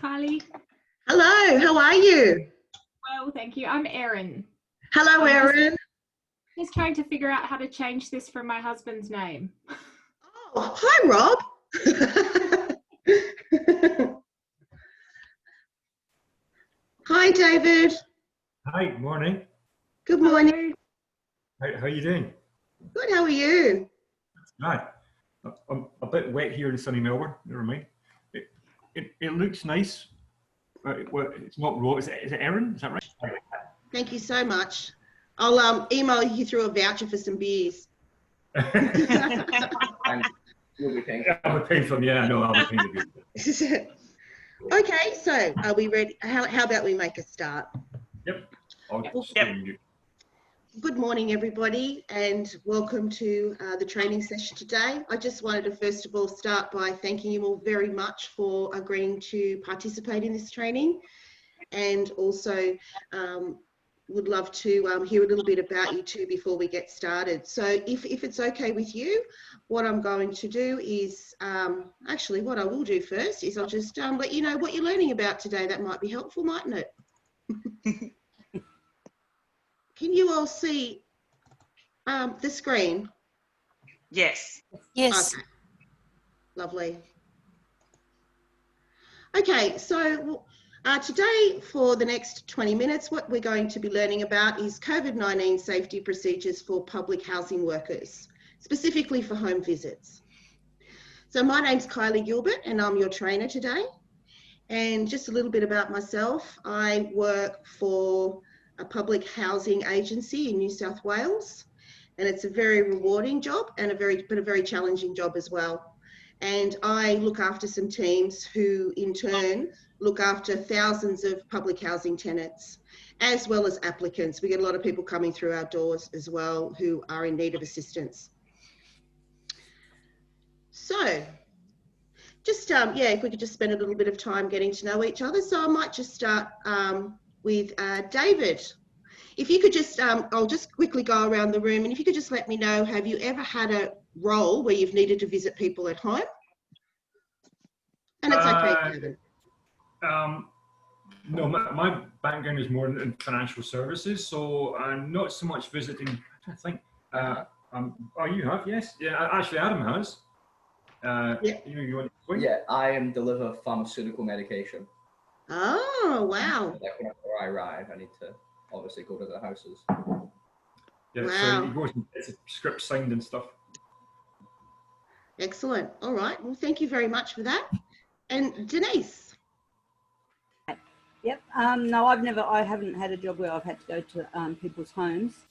Kylie. Hello, how are you? Well, thank you. I'm Erin. Hello, Erin. Just trying to figure out how to change this from my husband's name. Oh, hi, Rob. Hi, David. Hi, morning. Good morning. How are you doing? Good, how are you? Hi. I'm a bit wet here in sunny Melbourne. Never mind. It looks nice. Well, it's not raw. Is it Erin? Is that right? Thank you so much. I'll email you through a voucher for some beers. And you'll be paying. I'll be paying for them. Yeah, no, I'll be paying the bill. Okay, so are we ready? How about we make a start? Yep. Good morning, everybody, and welcome to the training session today. I just wanted to first of all start by thanking you all very much for agreeing to participate in this training, and also would love to hear a little bit about you too before we get started. So if it's okay with you, what I'm going to do is, actually what I will do first is I'll just let you know what you're learning about today. That might be helpful, mightn't it? Can you all see the screen? Yes. Yes. Okay. Lovely. Okay, so today for the next 20 minutes, what we're going to be learning about is COVID-19 safety procedures for public housing workers, specifically for home visits. So my name's Kylie Gilbert and I'm your trainer today. And just a little bit about myself, I work for a public housing agency in New South Wales, and it's a very rewarding job and a very challenging job as well. And I look after some teams who in turn look after thousands of public housing tenants, as well as applicants. We get a lot of people coming through our doors as well who are in need of assistance. So just, yeah, if we could just spend a little bit of time getting to know each other. So I might just start with David. If you could just, I'll just quickly go around the room, and if you could just let me know, have you ever had a role where you've needed to visit people at home? And it's okay, David. No, my background is more in financial services, so not so much visiting. I think. Oh, you have? Yes. Yeah. Actually, Adam has. Yeah. You want to explain? Yeah, I deliver pharmaceutical medication. Oh, wow. Like whenever I arrive, I need to obviously go to the houses. Yeah. Wow. So he goes and gets a script signed and stuff. Excellent. All right. Well, thank you very much for that. And Denise. Yep. No, I haven't had a job where I've had to go to people's homes.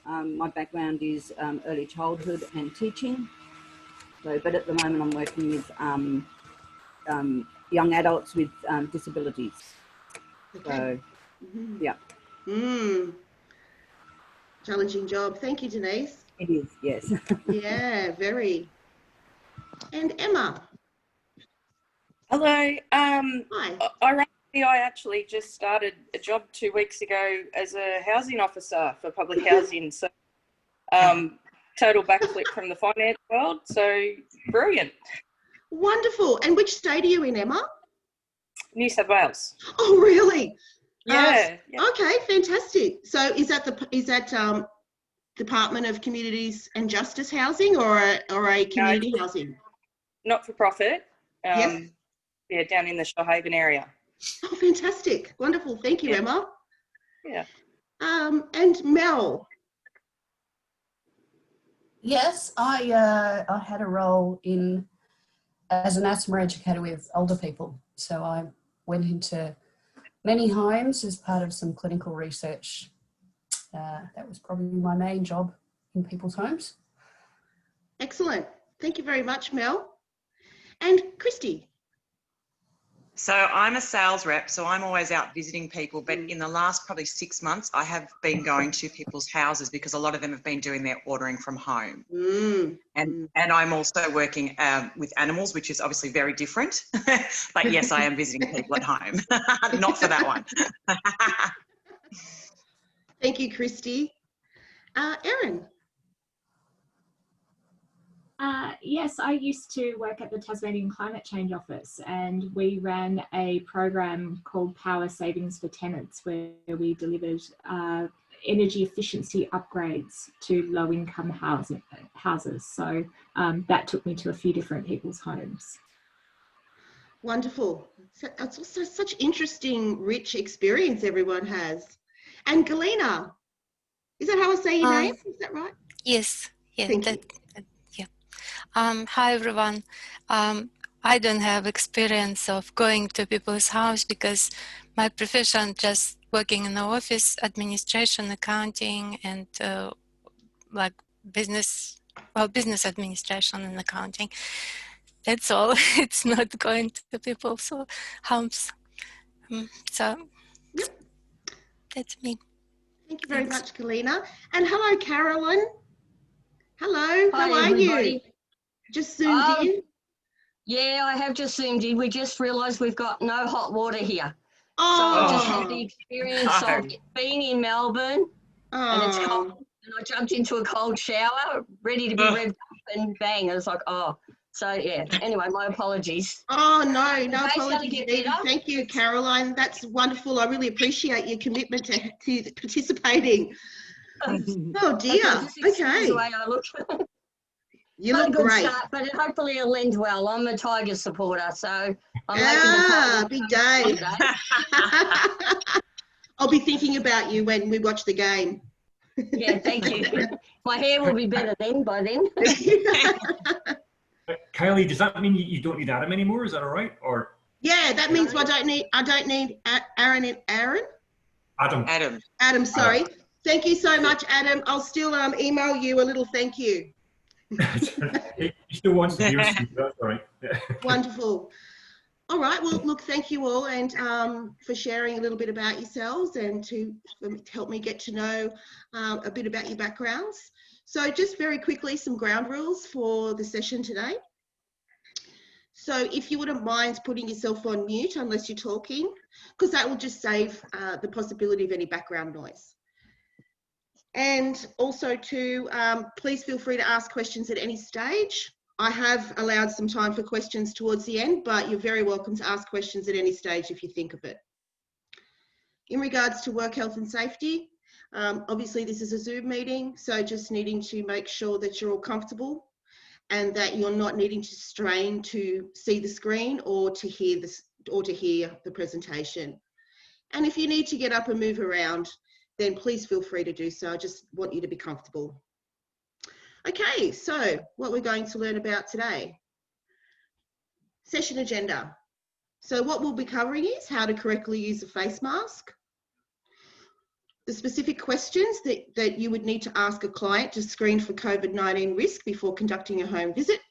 My background is early childhood and teaching. So, but at the moment I'm working with young adults with disabilities. Okay. So, yeah. Challenging job. Thank you, Denise. It is, yes. Yeah, very. And Emma. Hello. Hi. Ironically, I actually just started a job 2 weeks ago as a housing officer for public housing. So, total backflip from the finance world. So, brilliant. Wonderful. And which state are you in, Emma? New South Wales. Oh, really? Yeah. Okay, fantastic. So is that Department of Communities and Justice Housing or a community housing? Not for profit. Yes. Yeah, down in the Shoalhaven area. Oh, fantastic. Wonderful. Thank you, Emma. Yeah. And Mel. Yes, I had a role as an asthma educator with older people. So I went into many homes as part of some clinical research. That was probably my main job in people's homes. Excellent. Thank you very much, Mel. And Christy. So I'm a sales rep, so I'm always out visiting people, but in the last probably 6 months, I have been going to people's houses because a lot of them have been doing their ordering from home. And I'm also working with animals, which is obviously very different. But yes, I am visiting people at home. Not for that one. Thank you, Christy. Erin. Yes, I used to work at the Tasmanian Climate Change Office, and we ran a program called Power Savings for Tenants, where we delivered energy efficiency upgrades to low-income houses. So that took me to a few different people's homes. Wonderful. So it's also such interesting, rich experience everyone has. And Galina, is that how I say your name? Is that right? Yes. Yeah. Thank you. Yeah. Hi everyone. I don't have experience of going to people's house because my profession just working in the office, administration, accounting, and like business administration and accounting. That's all. It's not going to people's homes. So Yep. that's me. Thank you very Thanks. much, Galina. And hello, Carolyn. Hello, how Hi, are you? everybody. Just zoomed in? Yeah, I have just zoomed in. We just realised we've got no hot water here. Oh, So I just had the experience of being in Melbourne and it's cold. And I jumped into a cold shower, ready to be revved up, and bang, I was like, oh. So yeah, anyway, my apologies. Oh, no, no Okay, apologies needed. Thank you, Caroline. That's wonderful. I really appreciate your commitment to participating. Oh, dear. Okay, just excuse the Okay. way I look. You Not a look good great. start, but hopefully it'll end well. I'm a Tiger supporter, so I'm hoping the Tigers Big day. today. I'll be thinking about you when we watch the game. Yeah, thank you. My hair will be better by then. Kylie, does that mean you don't need Adam anymore? Is that all right? Or Yeah, that means I don't need Aaron and Aaron. Adam, sorry. Adam. Thank you so much, Adam. I'll still email you a little thank you. He still wants to hear you. That's all right. Wonderful. All right. Well, look, thank you all, and for sharing a little bit about yourselves and to help me get to know a bit about your backgrounds. So just very quickly, some ground rules for the session today. So if you wouldn't mind putting yourself on mute unless you're talking, because that will just save the possibility of any background noise. And also please feel free to ask questions at any stage. I have allowed some time for questions towards the end, but you're very welcome to ask questions at any stage if you think of it. In regards to work health and safety, obviously this is a Zoom meeting, so just needing to make sure that you're all comfortable and that you're not needing to strain to see the screen or to hear the presentation. And if you need to get up and move around, then please feel free to do so. I just want you to be comfortable. Okay, so what we're going to learn about today. Session agenda. So what we'll be covering is how to correctly use a face mask, the specific questions that you would need to ask a client to screen for COVID-19 risk before conducting a home visit,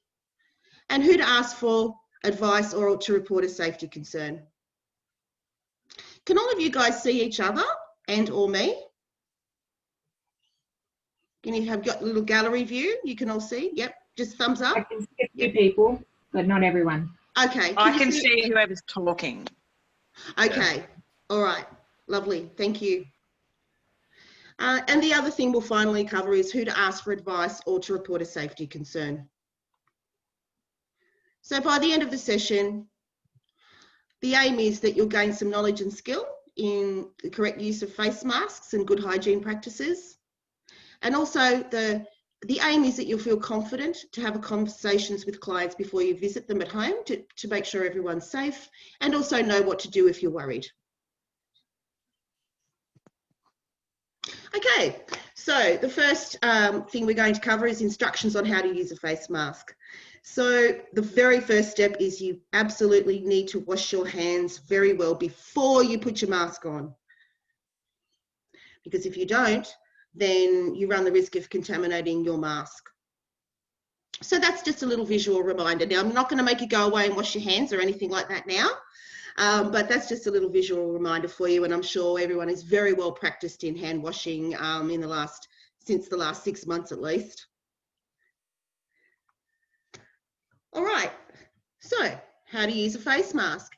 and who to ask for advice or to report a safety concern. Can all of you guys see each other and or me? Can you have got a little gallery view? You can all see? Yep, just thumbs up. I can see a few people, but not everyone. Okay. I can see whoever's talking. Okay, all right, lovely, thank you. And the other thing we'll finally cover is who to ask for advice or to report a safety concern. So by the end of the session, the aim is that you'll gain some knowledge and skill in the correct use of face masks and good hygiene practices. And also the aim is that you'll feel confident to have conversations with clients before you visit them at home to make sure everyone's safe, and also know what to do if you're worried. Okay, so the first thing we're going to cover is instructions on how to use a face mask. So the very first step is you absolutely need to wash your hands very well before you put your mask on. Because if you don't, then you run the risk of contaminating your mask. So that's just a little visual reminder. Now, I'm not going to make you go away and wash your hands or anything like that now, but that's just a little visual reminder for you, and I'm sure everyone is very well practiced in hand washing since the last 6 months at least. All right, so how to use a face mask.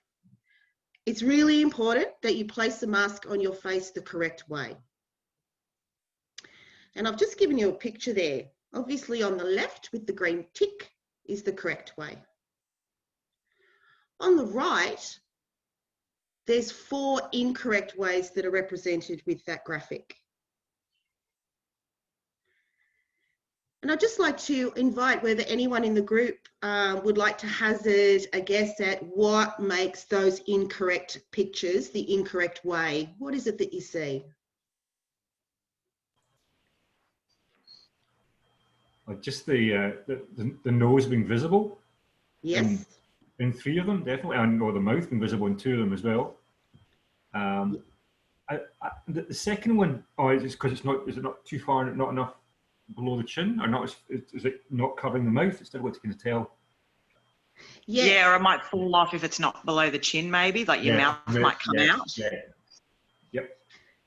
It's really important that you place the mask on your face the correct way. And I've just given you a picture there Obviously on the left with the green tick is the correct way. On the right, there's 4 incorrect ways that are represented with that graphic. And I'd just like to invite whether anyone in the group would like to hazard a guess at what makes those incorrect pictures the incorrect way. What is it that you see? Just the nose being visible. Yes. In 3 of them, definitely, and or the mouth being visible in 2 of them as well. The second one, is because it's not, is it not too far, not enough below the chin, or not? Is it not covering the mouth? It's difficult to kind of tell. Yeah, or it might fall off if it's not below the chin, maybe, like your mouth might come out. Yeah. Yep.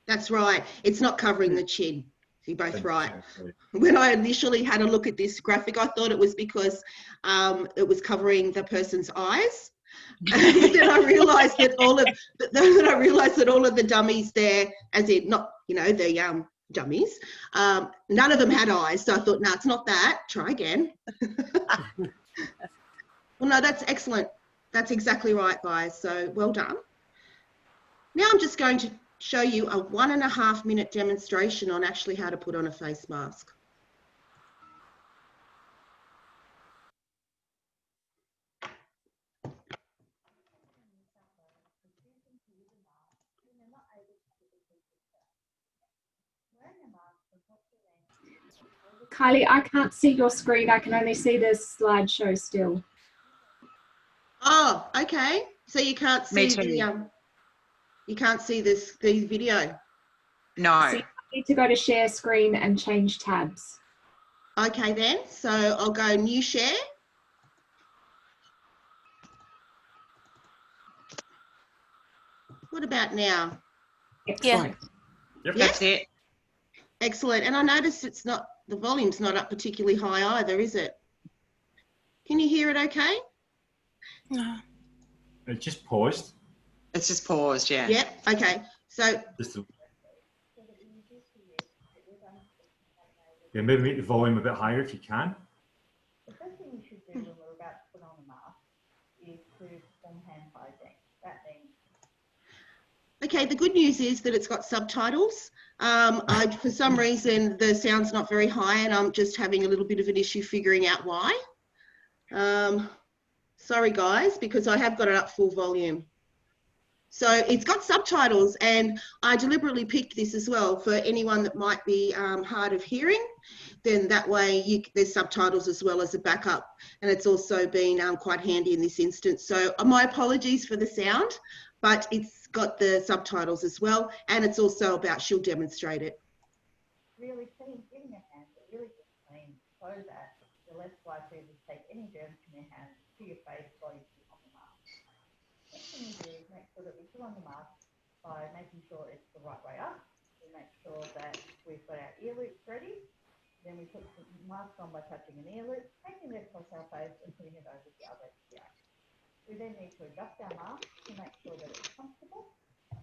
That's right. It's not covering the chin. You're both right. When I initially had a look at this graphic, I thought it was because it was covering the person's eyes. And then I realised that all of the dummies there, as in not, you know, the dummies, none of them had eyes. So I thought, no, it's not that. Try again. Well, no, that's excellent. That's exactly right, guys. So well done. Now I'm just going to show you a 1.5 minute demonstration on actually how to put on a face mask. Kylie, I can't see your screen. I can only see the slideshow still. Oh, okay. So you can't see the you can't see the video. No. So you need to go to share screen and change tabs. Okay then. So I'll go new share. What about now? Excellent. Yep, that's it. Excellent. And I noticed it's not, the volume's not up particularly high either, is it? Can you hear it okay? No. It just paused. It's just paused, yeah. Yep, okay. So yeah, maybe make the volume a bit higher if you can. The first thing we should do when we're about to put on the mask is to perform hand hygiene. That means. okay, the good news is that it's got subtitles. For some reason, the sound's not very high and I'm just having a little bit of an issue figuring out why. Sorry guys, because I have got it up full volume. So it's got subtitles, and I deliberately picked this as well for anyone that might be hard of hearing. Then that way there's subtitles as well as a backup, and it's also been quite handy in this instance. So my apologies for the sound, but it's got the subtitles as well, and it's also about she'll demonstrate it. Really clean, getting your hands really clean so that you're less likely to take any germs from your hands to your face while you put on the mask. Next thing we do is make sure that we put on the mask by making sure it's the right way up. We make sure that we've got our ear loops ready. Then we put the mask on by touching an ear loop, taking it across our face and putting it over the other ear. We then need to adjust our mask to make sure that it's comfortable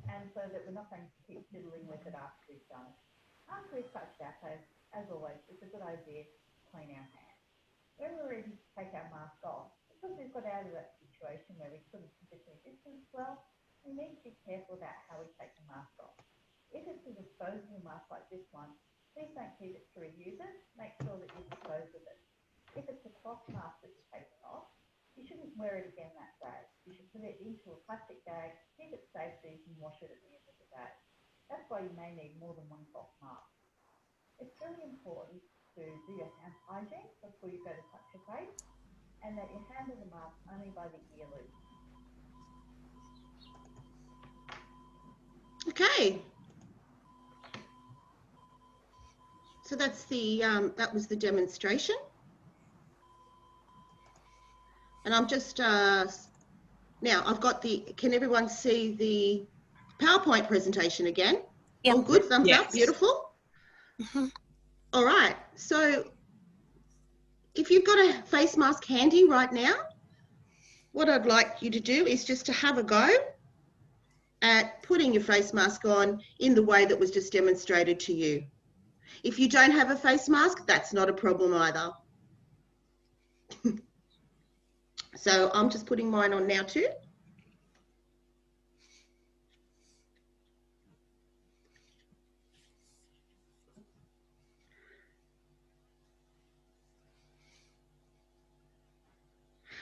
and so that we're not going to keep fiddling with it after we've done it. After we've touched our face, as always, it's a good idea to clean our hands. When we're ready to take our mask off, because we've got out of that situation where we couldn't physically distance well, we need to be careful about how we take the mask off. If it's a disposable mask like this one, please don't keep it to reuse it. Make sure that you dispose of it. If it's a cloth mask that you're taking off, you shouldn't wear it again that day. You should put it into a plastic bag, keep it safe so you can wash it at the end of the day. That's why you may need more than one cloth mask. It's really important to do your hand hygiene before you go to touch your face, and that you handle the mask only by the ear loop. Okay. So that's the that was the demonstration, and I'm just now I've got the. Can everyone see the PowerPoint presentation again? Yeah. All good. Thumbs up. Beautiful. Mm-hmm. All right. So if you've got a face mask handy right now, what I'd like you to do is just to have a go at putting your face mask on in the way that was just demonstrated to you. If you don't have a face mask, that's not a problem either. So I'm just putting mine on now too.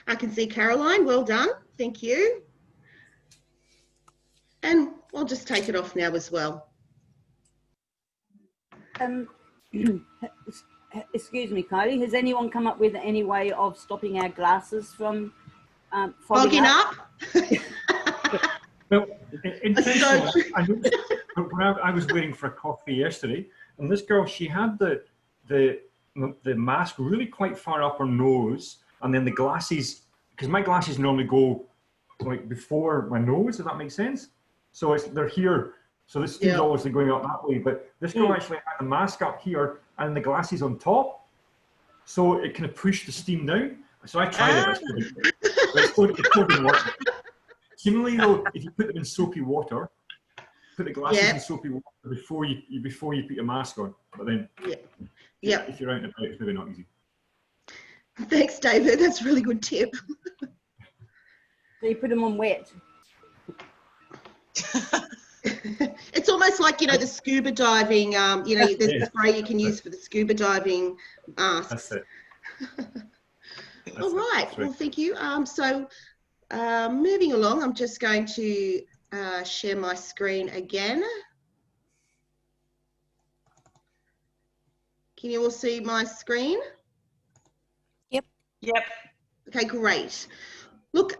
I can see Caroline, well done, thank you. And I'll just take it off now as well. Excuse me, Kylie, has anyone come up with any way of stopping our glasses from fogging up? Well, intentionally, I noticed when I was waiting for a coffee yesterday, and this girl, she had the mask really quite far up her nose, and then the glasses, because my glasses normally go like before my nose, if that makes sense. So they're here, so the steam's obviously going up that way, but this girl actually had the mask up here and the glasses on top, so it kind of pushed the steam down. So I tried it, but it still didn't work. Similarly, though, if you put them in soapy water, put the glasses in soapy water before you put your mask on. But then, if you're out and about, it's maybe not easy. Thanks, David. That's a really good tip. So you put them on wet. It's almost like, you know, the scuba diving, you know, there's the spray you can use for the scuba diving masks. That's it. All right. Well, thank you. Moving along, I'm just going to share my screen again. Can you all see my screen? Yep. Yep. Okay, great. Look,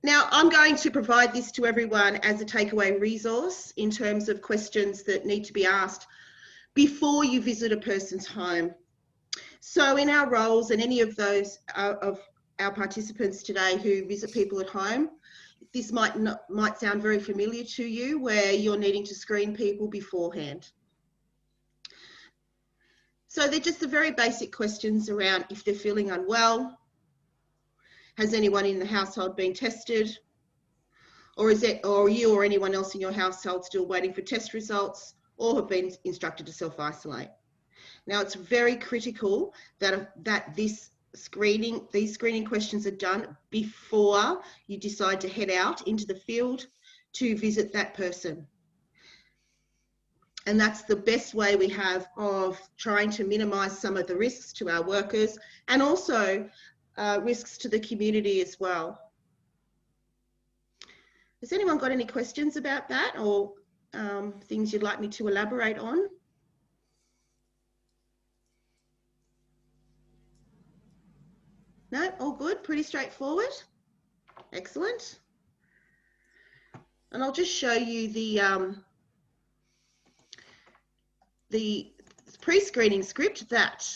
now I'm going to provide this to everyone as a takeaway resource in terms of questions that need to be asked before you visit a person's home. So in our roles, and any of those of our participants today who visit people at home, this might sound very familiar to you, where you're needing to screen people beforehand. So they're just the very basic questions around if they're feeling unwell, has anyone in the household been tested, or you or anyone else in your household still waiting for test results, or have been instructed to self-isolate. Now, it's very critical that these screening questions are done before you decide to head out into the field to visit that person. And that's the best way we have of trying to minimise some of the risks to our workers, and also risks to the community as well. Has anyone got any questions about that, or things you'd like me to elaborate on? No, all good, pretty straightforward. Excellent. And I'll just show you the pre-screening script that,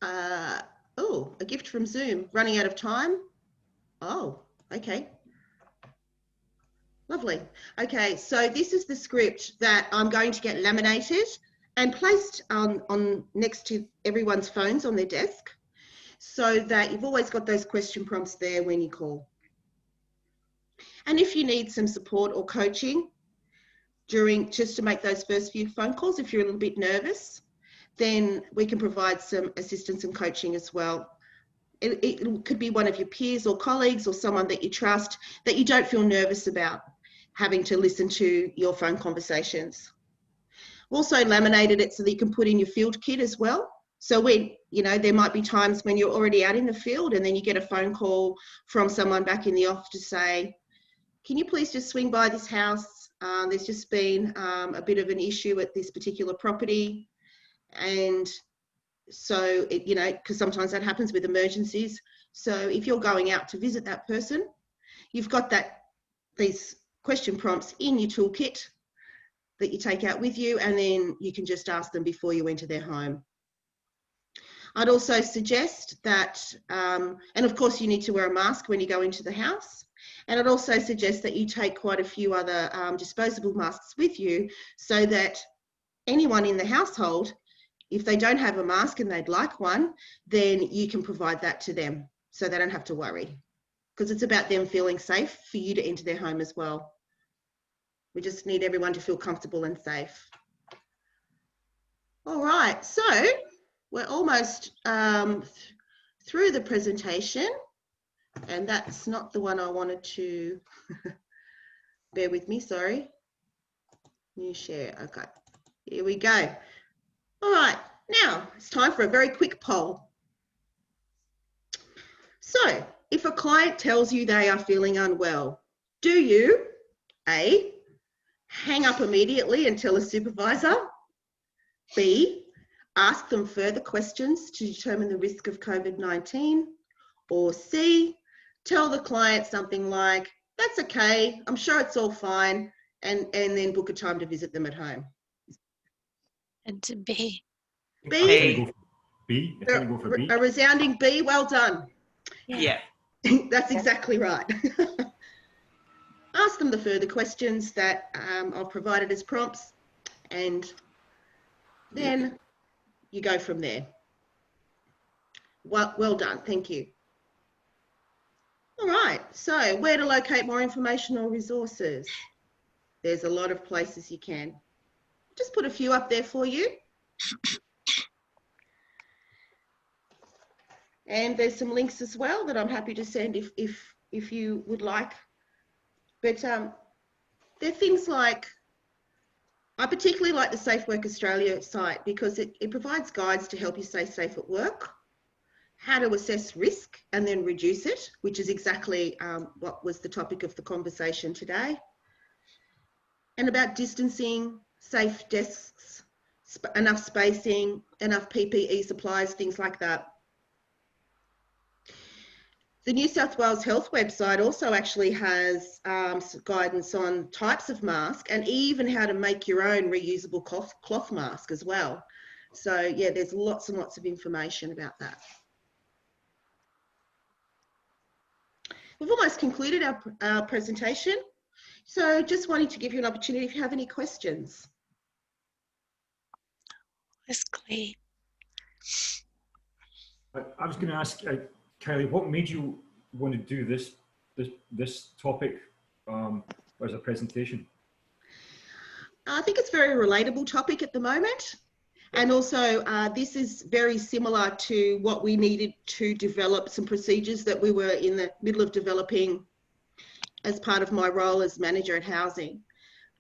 oh, a gift from Zoom, running out of time. Oh, okay. Lovely. Okay, so this is the script that I'm going to get laminated and placed on next to everyone's phones on their desk, so that you've always got those question prompts there when you call. And if you need some support or coaching just to make those first few phone calls, if you're a little bit nervous, then we can provide some assistance and coaching as well. It could be one of your peers or colleagues or someone that you trust, that you don't feel nervous about having to listen to your phone conversations. Also laminated it so that you can put in your field kit as well. So when, you know, there might be times when you're already out in the field and then you get a phone call from someone back in the office to say, can you please just swing by this house? There's just been a bit of an issue at this particular property. And so, you know, because sometimes that happens with emergencies. So if you're going out to visit that person, you've got these question prompts in your toolkit that you take out with you, and then you can just ask them before you enter their home. I'd also suggest that, and of course you need to wear a mask when you go into the house, and I'd also suggest that you take quite a few other disposable masks with you, so that anyone in the household, if they don't have a mask and they'd like one, then you can provide that to them so they don't have to worry, because it's about them feeling safe for you to enter their home as well. We just need everyone to feel comfortable and safe. All right, so we're almost through the presentation, and that's not the one I wanted to, bear with me, sorry. New share, okay, here we go. All right, now it's time for a very quick poll. So, if a client tells you they are feeling unwell, do you, A, hang up immediately and tell a supervisor, B, ask them further questions to determine the risk of COVID-19, or C, tell the client something like, that's okay, I'm sure it's all fine, and then book a time to visit them at home? It's B. B? B? I think I go for B. A resounding B, well done. Yeah. That's exactly right. Ask them the further questions that I've provided as prompts, and then you go from there. Well done, thank you. All right, so where to locate more information or resources? There's a lot of places you can. Just put a few up there for you. And there's some links as well that I'm happy to send if you would like. But there are things like, I particularly like the Safe Work Australia site because it provides guides to help you stay safe at work, how to assess risk and then reduce it, which is exactly what was the topic of the conversation today, and about distancing, safe desks, enough spacing, enough PPE supplies, things like that. The New South Wales Health website also actually has guidance on types of mask and even how to make your own reusable cloth mask as well. So yeah, there's lots and lots of information about that. We've almost concluded our presentation. So just wanting to give you an opportunity if you have any questions. It's clear. I was going to ask, Kylie, what made you want to do this topic as a presentation? I think it's a very relatable topic at the moment. And also this is very similar to what we needed to develop some procedures that we were in the middle of developing as part of my role as manager at housing,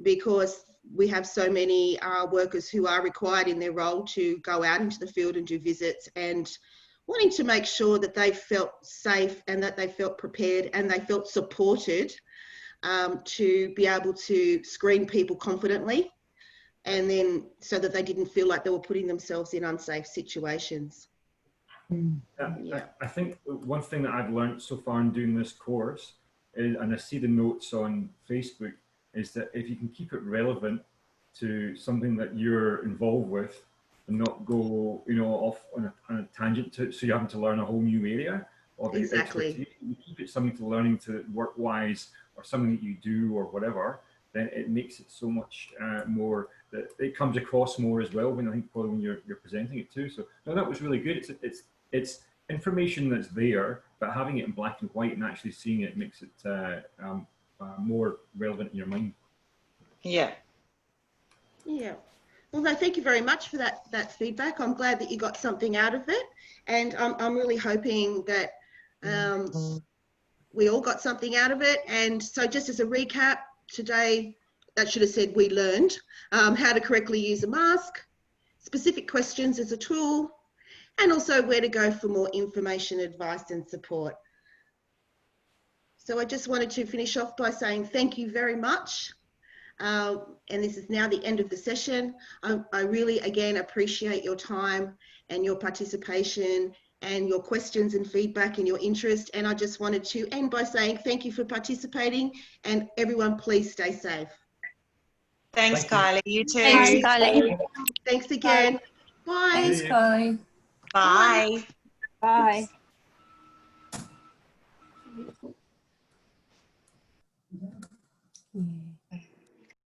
because we have so many workers who are required in their role to go out into the field and do visits, and wanting to make sure that they felt safe and that they felt prepared and they felt supported to be able to screen people confidently, and then so that they didn't feel like they were putting themselves in unsafe situations. Yeah. I think one thing that I've learned so far in doing this course is, and I see the notes on Facebook, is that if you can keep it relevant to something that you're involved with and not go, you know, off on a tangent so you're having to learn a whole new area of expertise, you keep it something to learning to work-wise or something that you do or whatever, then it makes it so much more that it comes across more as well when I think probably when you're presenting it too. So no, that was really good. It's information that's there, but having it in black and white and actually seeing it makes it more relevant in your mind. Yeah. Yeah. Well, no, thank you very much for that feedback. I'm glad that you got something out of it, and I'm really hoping that we all got something out of it. And so just as a recap, today, that should have said we learned how to correctly use a mask, specific questions as a tool, and also where to go for more information, advice and support. So I just wanted to finish off by saying thank you very much. And this is now the end of the session. I really, again, appreciate your time and your participation and your questions and feedback and your interest. And I just wanted to end by saying thank you for participating, and everyone please stay safe. Thanks, Kylie. You too. Thanks, Kylie. Thanks again. Bye. Thanks, Kylie. Bye. Bye. Yeah.